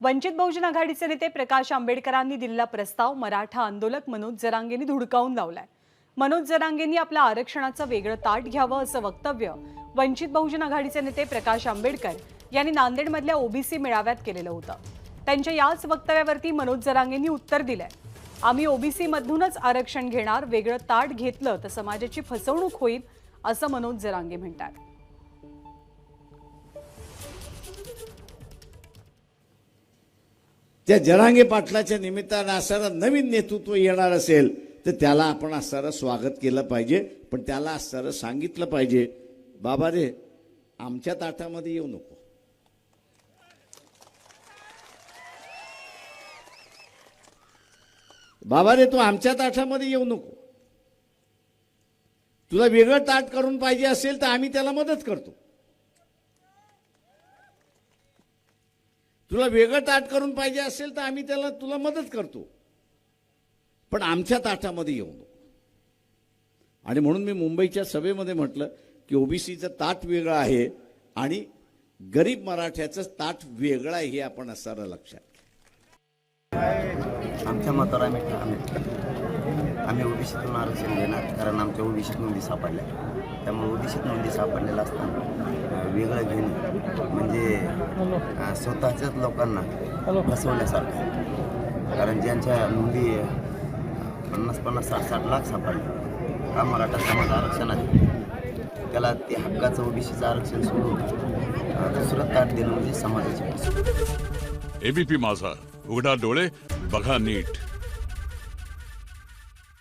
वंचित बहुजन आघाडीचे नेते प्रकाश आंबेडकरांनी दिलेला प्रस्ताव मराठा आंदोलक मनोज जरांगेंनी धुडकावून लावलाय। मनोज जरांगेंनी आपल्या आरक्षणाचं वेगळं ताट घ्यावं असं वक्तव्य वंचित बहुजन आघाडीचे नेते प्रकाश आंबेडकर यांनी नांदेडमधल्या ओबीसी मेळाव्यात केलेलं होतं। त्यांच्या याच वक्तव्यावरती मनोज जरांगेंनी उत्तर दिलंय। आम्ही ओबीसी मधूनच आरक्षण घेणार, वेगळं ताट घेतलं तर समाजाची फसवणूक होईल असं मनोज जरांगे म्हणतात। त्या जरांगे पाटलाच्या निमित्तानं असणारं नवीन नेतृत्व येणार असेल तर त्याला आपण असणारं स्वागत केलं पाहिजे, पण त्याला असणारं सांगितलं पाहिजे, बाबा रे आमच्या ताटामध्ये येऊ नको। बाबा रे तू आमच्या ताटामध्ये येऊ नको। तुला वेगळं ताट करून पाहिजे असेल तर आम्ही त्याला मदत करतो। तुला वेगळं ताट करून पाहिजे असेल तर आम्ही तुला मदत करतो, पण आमच्या ताटामध्ये येऊ नको। आणि म्हणून मी मुंबईच्या सभेमध्ये म्हटलं की ओबीसीचं ताट वेगळं आहे आणि गरीब मराठ्याचं ताट वेगळं आहे, हे आपण असणारं लक्षात। आमच्या मतावर आम्ही ओबीसीतून आरक्षण घेणार, कारण आमच्या ओबीसीत नोंदी सापडल्या। त्यामुळे ओबीसीत नोंदी सापडलेल्या असताना वेगळं घेणं म्हणजे स्वतःच्याच लोकांना फसवल्यासारखं। कारण ज्यांच्या नोंदी 50-50, 60-60 लाख सापडले, हा मराठा समाज आरक्षण आहे, त्याला ते हक्काचं ओबीसीचं आरक्षण सोडून दुसरं ताट देणं म्हणजे समाजाची फसवणूक। एबीपी माझा, उघडा डोळे बघा नीट।